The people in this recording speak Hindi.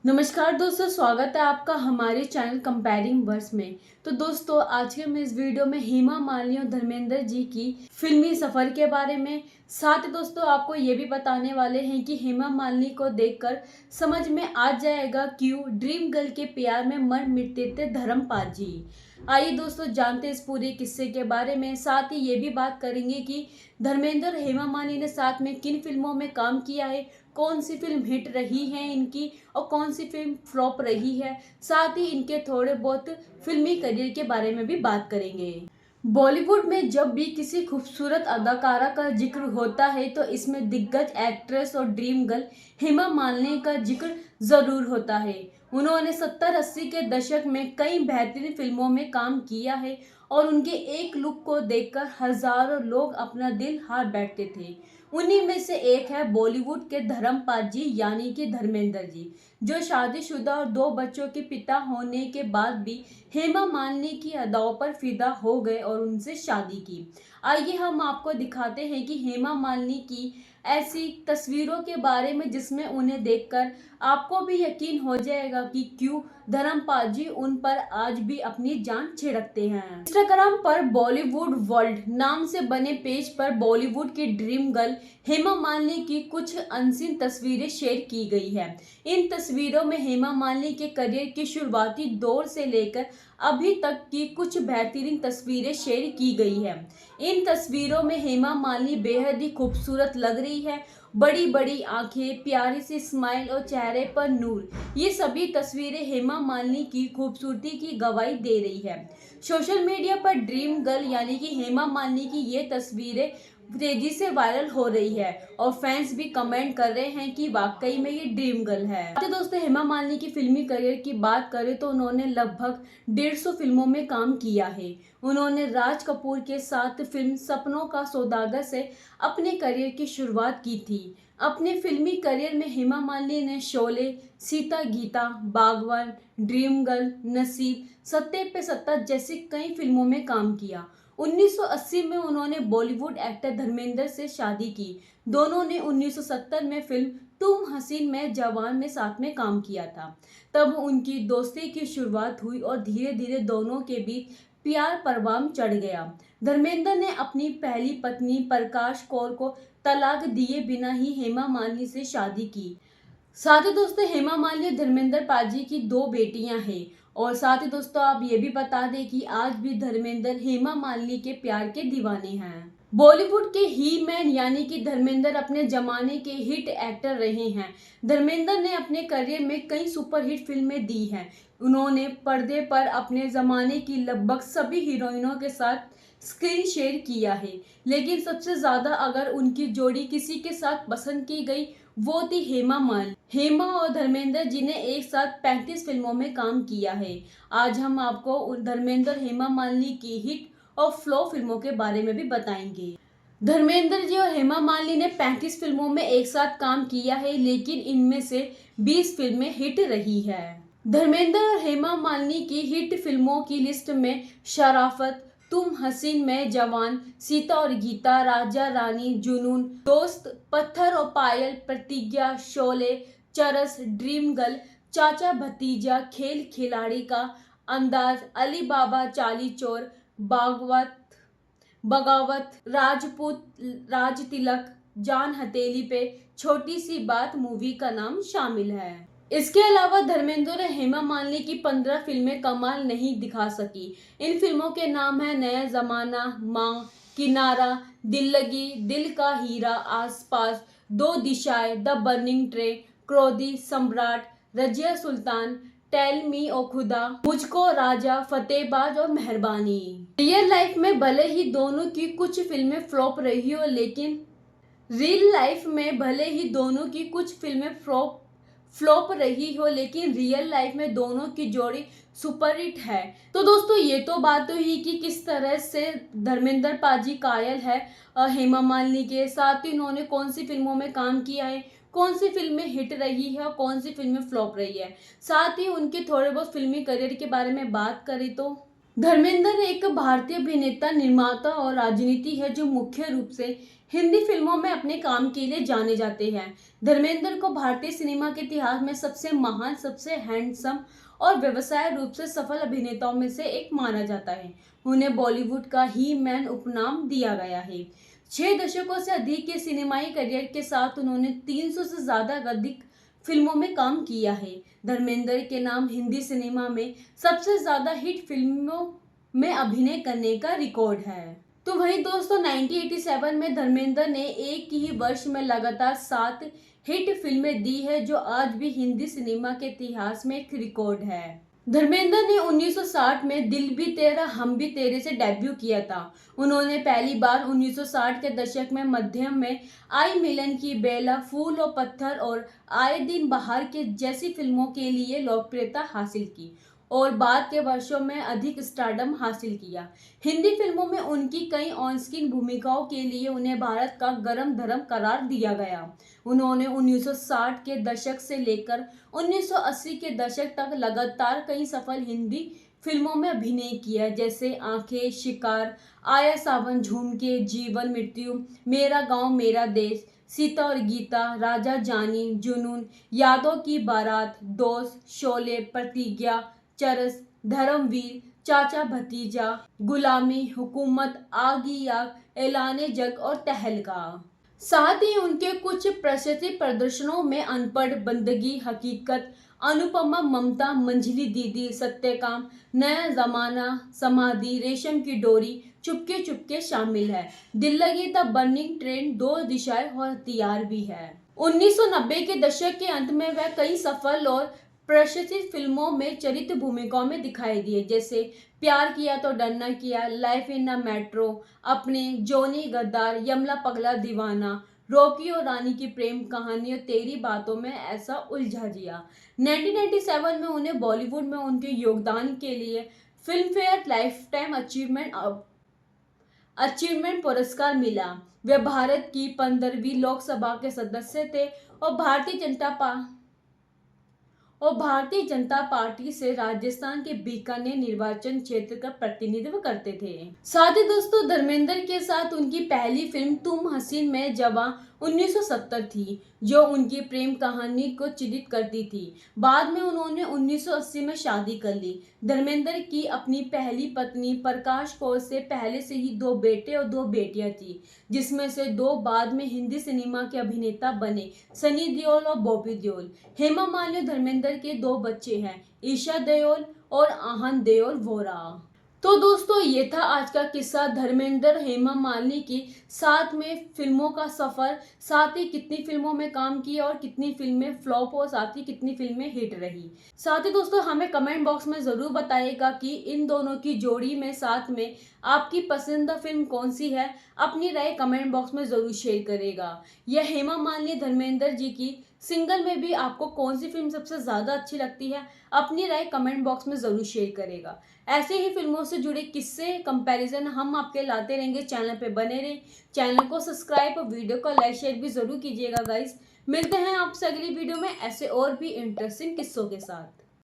नमस्कार दोस्तों, स्वागत है आपका हमारे चैनल कंपेयरिंग वर्स में। तो दोस्तों, आज के मैं इस वीडियो में हेमा मालिनी और धर्मेंद्र जी की फिल्मी सफ़र के बारे में, साथ ही दोस्तों आपको ये भी बताने वाले हैं कि हेमा मालिनी को देखकर समझ में आ जाएगा क्यों ड्रीम गर्ल के प्यार में मर मिटते थे धर्मपाल जी। आइए दोस्तों जानते हैं इस पूरे किस्से के बारे में। साथ ही ये भी बात करेंगे कि धर्मेंद्र और हेमा मालिनी ने साथ में किन फिल्मों में काम किया है, कौन सी फिल्म हिट रही है इनकी और कौन सी फिल्म फ्लॉप रही है। साथ ही इनके थोड़े बहुत फिल्मी करियर के बारे में भी बात करेंगे। बॉलीवुड में जब भी किसी खूबसूरत अदाकारा का जिक्र होता है तो इसमें दिग्गज एक्ट्रेस और ड्रीम गर्ल हेमा मालिनी का जिक्र जरूर होता है। उन्होंने 70-80 के दशक में कई बेहतरीन फिल्मों में काम किया है और उनके एक लुक को देखकर हजारों लोग अपना दिल हार बैठते थे। उन्हीं में से एक है बॉलीवुड के धर्मपाल जी यानी कि धर्मेंद्र जी, जो शादीशुदा और 2 बच्चों के पिता होने के बाद भी हेमा मालिनी की अदाओं पर फिदा हो गए और उनसे शादी की। आइए हम आपको दिखाते हैं कि हेमा मालिनी की ऐसी तस्वीरों के बारे में जिसमें उन्हें देखकर आपको भी यकीन हो जाएगा कि क्यों धर्मपाल जी उन पर आज भी अपनी जान छिड़कते हैं। इंस्टाग्राम पर बॉलीवुड वर्ल्ड नाम से बने पेज पर बॉलीवुड की ड्रीम गर्ल हेमा मालिनी की कुछ अनसीन तस्वीरें शेयर की गई है। इन तस्वीरों में हेमा मालिनी के करियर के शुरुआती दौर से लेकर अभी तक की कुछ बेहतरीन तस्वीरें शेयर की गई है। इन तस्वीरों में हेमा मालिनी बेहद ही खूबसूरत लग रही है। बड़ी बड़ी आंखें, प्यारी सी स्माइल और चेहरे पर नूर, ये सभी तस्वीरें हेमा मालिनी की खूबसूरती की गवाही दे रही है। सोशल मीडिया पर ड्रीम गर्ल यानी कि हेमा मालिनी की ये तस्वीरें तेजी से वायरल हो रही है और फैंस भी कमेंट कर रहे हैं कि वाकई में ये ड्रीम गर्ल है। तो दोस्तों, हेमा मालिनी की फिल्मी करियर की बात करें तो उन्होंने लगभग 150 फिल्मों में काम किया है। उन्होंने राज कपूर के साथ फिल्म सपनों का सौदागर से अपने करियर की शुरुआत की थी। अपने फिल्मी करियर में हेमा मालिनी ने शोले, सीता गीता, बागवान, ड्रीम गर्ल, नसीब, सत्ते पे सत्ता जैसी कई फिल्मों में काम किया। 1980 में उन्होंने बॉलीवुड एक्टर धर्मेंद्र से शादी की। दोनों ने 1970 में फिल्म तुम हसीन मैं जवान में साथ में काम किया था। तब उनकी दोस्ती की शुरुआत हुई और धीरे धीरे दोनों के बीच प्यार परवान चढ़ गया। धर्मेंद्र ने अपनी पहली पत्नी प्रकाश कौर को तलाक दिए बिना ही हेमा मालिनी से शादी की। साथ ही दोस्तों, हेमा मालिनी और धर्मेंद्र पाजी की 2 बेटियां हैं। और साथ ही दोस्तों आप ये भी बता दें कि आज भी धर्मेंद्र हेमा मालिनी के प्यार के दीवाने हैं। बॉलीवुड के ही मैन यानी कि धर्मेंद्र अपने जमाने के हिट एक्टर रहे हैं। धर्मेंद्र ने अपने करियर में कई सुपरहिट फिल्में दी हैं। उन्होंने पर्दे पर अपने जमाने की लगभग सभी हीरोइनों के साथ स्क्रीन शेयर किया है, लेकिन सबसे ज्यादा अगर उनकी जोड़ी किसी के साथ पसंद की गई वो थी हेमा मालिनी। हेमा और धर्मेंद्र जी ने एक साथ 35 फिल्मों में काम किया है। आज हम आपको धर्मेंद्र हेमा मालिनी की हिट और फ्लॉप फिल्मों के बारे में भी बताएंगे। धर्मेंद्र जी और हेमा मालिनी ने 35 फिल्मों में एक साथ काम किया है, लेकिन इनमें से 20 फिल्में हिट रही है। धर्मेंद्र और हेमा मालिनी की हिट फिल्मों की लिस्ट में शराफत, तुम हसीन मैं जवान, सीता और गीता, राजा रानी, जुनून, दोस्त, पत्थर और पायल, प्रतिज्ञा, शोले, चरस, ड्रीम गर्ल, चाचा भतीजा, खेल खिलाड़ी का अंदाज, अली बाबा, चाली चोर, बागवत, बगावत, राजपूत, राज तिलक, जान हथेली पे, छोटी सी बात मूवी का नाम शामिल है। इसके अलावा धर्मेंद्र और हेमा मालिनी की 15 फिल्में कमाल नहीं दिखा सकी। इन फिल्मों के नाम है नया जमाना, मां, किनारा, दिल लगी, दिल का हीरा, आसपास, दो दिशाएं, द बर्निंग ट्रेन, क्रोधी, सम्राट, रजिया सुल्तान, टेल मी ओ खुदा, मुझको राजा, फतेहबाज और मेहरबानी। रियल लाइफ में भले ही दोनों की कुछ फिल्में फ्लॉप रही हो, लेकिन रियल लाइफ में दोनों की जोड़ी सुपरहिट है। तो दोस्तों, ये तो बात हुई कि किस तरह से धर्मेंद्र पाजी कायल है हेमा मालिनी के साथ ही उन्होंने कौन सी फिल्मों में काम किया है, कौन सी फिल्में हिट रही है और कौन सी फिल्में फ्लॉप रही है। साथ ही उनके थोड़े बहुत फिल्मी करियर के बारे में बात करें तो धर्मेंद्र एक भारतीय अभिनेता, निर्माता और राजनीति है जो मुख्य रूप से हिंदी फिल्मों में अपने काम के लिए जाने जाते हैं। धर्मेंद्र को भारतीय सिनेमा के इतिहास में सबसे महान, सबसे हैंडसम और व्यवसाय रूप से सफल अभिनेताओं में से एक माना जाता है। उन्हें बॉलीवुड का ही मैन उपनाम दिया गया है। 6 दशकों से अधिक के सिनेमाई करियर के साथ उन्होंने 300 से ज्यादा अधिक फिल्मों में काम किया है। धर्मेंद्र के नाम हिंदी सिनेमा में सबसे ज्यादा हिट फिल्मों में अभिनय करने का रिकॉर्ड है। तो वहीं दोस्तों 1987 में धर्मेंद्र ने एक ही वर्ष में लगातार 7 हिट फिल्में दी है, जो आज भी हिंदी सिनेमा के इतिहास में एक रिकॉर्ड है। धर्मेंद्र ने 1960 में दिल भी तेरा हम भी तेरे से डेब्यू किया था। उन्होंने पहली बार 1960 के दशक में मध्यम में आई मिलन की बेला, फूल और पत्थर और आए दिन बहार के जैसी फिल्मों के लिए लोकप्रियता हासिल की और बाद के वर्षों में अधिक स्टारडम हासिल किया। हिंदी फिल्मों में उनकी कई ऑन स्क्रीन भूमिकाओं के लिए उन्हें भारत का गरम धर्म करार दिया गया। उन्होंने 1960 के दशक से लेकर 1980 के दशक तक लगातार कई सफल हिंदी फिल्मों में अभिनय किया, जैसे आंखें, शिकार, आया सावन झूमके, जीवन मृत्यु, मेरा गांव मेरा देश, सीता और गीता, राजा जानी, जुनून, यादों की बारात, दोस्त, शोले, प्रतिज्ञा, चरस, धर्मवीर, चाचा भतीजा, गुलामी, हुकूमत, आगी आग, ऐलाने जंग और तहलका। साथ ही उनके कुछ प्रसिद्ध प्रदर्शनों में अनपढ़, बंदगी, हकीकत, अनुपमा, ममता, मंझली दीदी, सत्यकाम, नया जमाना, समाधि, रेशम की डोरी, चुपके चुपके शामिल है। दिल लगी द बर्निंग ट्रेन, दो दिशाएं और हथियार भी है। 1990 के दशक के अंत में वह कई सफल और प्रसिद्ध फिल्मों में चरित्र भूमिकाओं में दिखाई दिए, जैसे प्यार किया तो डरना किया, लाइफ इन अ मेट्रो, अपने, जोनी गद्दार, यमला पगला दीवाना, रॉकी और रानी की प्रेम कहानी और तेरी बातों में ऐसा उलझा जिया। 1997 में उन्हें बॉलीवुड में उनके योगदान के लिए film fair life time achievement पुरस्कार मिला। वे भारत की 15वीं लोकसभा के सदस्य थे और भारतीय जनता पार्टी से राजस्थान के बीकानेर निर्वाचन क्षेत्र का प्रतिनिधित्व करते थे। साथ ही दोस्तों धर्मेंद्र के साथ उनकी पहली फिल्म तुम हसीन मैं जवां 1970 थी, जो उनकी प्रेम कहानी को चित्रित करती थी। बाद में उन्होंने 1980 में शादी कर ली। धर्मेंद्र की अपनी पहली पत्नी प्रकाश कौर से पहले से ही 2 बेटे और 2 बेटियां थी, जिसमें से 2 बाद में हिंदी सिनेमा के अभिनेता बने, सनी देओल और बॉबी देओल। हेमा मालिनी धर्मेंद्र के 2 बच्चे हैं, ईशा देओल और आहन देओल वोरा। तो दोस्तों ये था आज का किस्सा धर्मेंद्र हेमा मालिनी की साथ में फिल्मों का सफर, साथ ही कितनी फिल्मों में काम किया और कितनी फिल्में फ्लॉप और साथ ही कितनी फिल्में हिट रही। साथ ही दोस्तों हमें कमेंट बॉक्स में जरूर बताइएगा कि इन दोनों की जोड़ी में साथ में आपकी पसंदीदा फिल्म कौन सी है। अपनी राय कमेंट बॉक्स में जरूर शेयर करेगा। यह हेमा मालिनी धर्मेंद्र जी की सिंगल में भी आपको कौन सी फिल्म सबसे ज्यादा अच्छी लगती है, अपनी राय कमेंट बॉक्स में जरूर शेयर करेगा। ऐसे ही फिल्मों से जुड़े किस्से कंपैरिजन हम आपके लाते रहेंगे। चैनल पे बने रहें, चैनल को सब्सक्राइब और वीडियो को लाइक शेयर भी जरूर कीजिएगा गाइस। मिलते हैं आपसे अगली वीडियो में ऐसे और भी इंटरेस्टिंग किस्सों के साथ।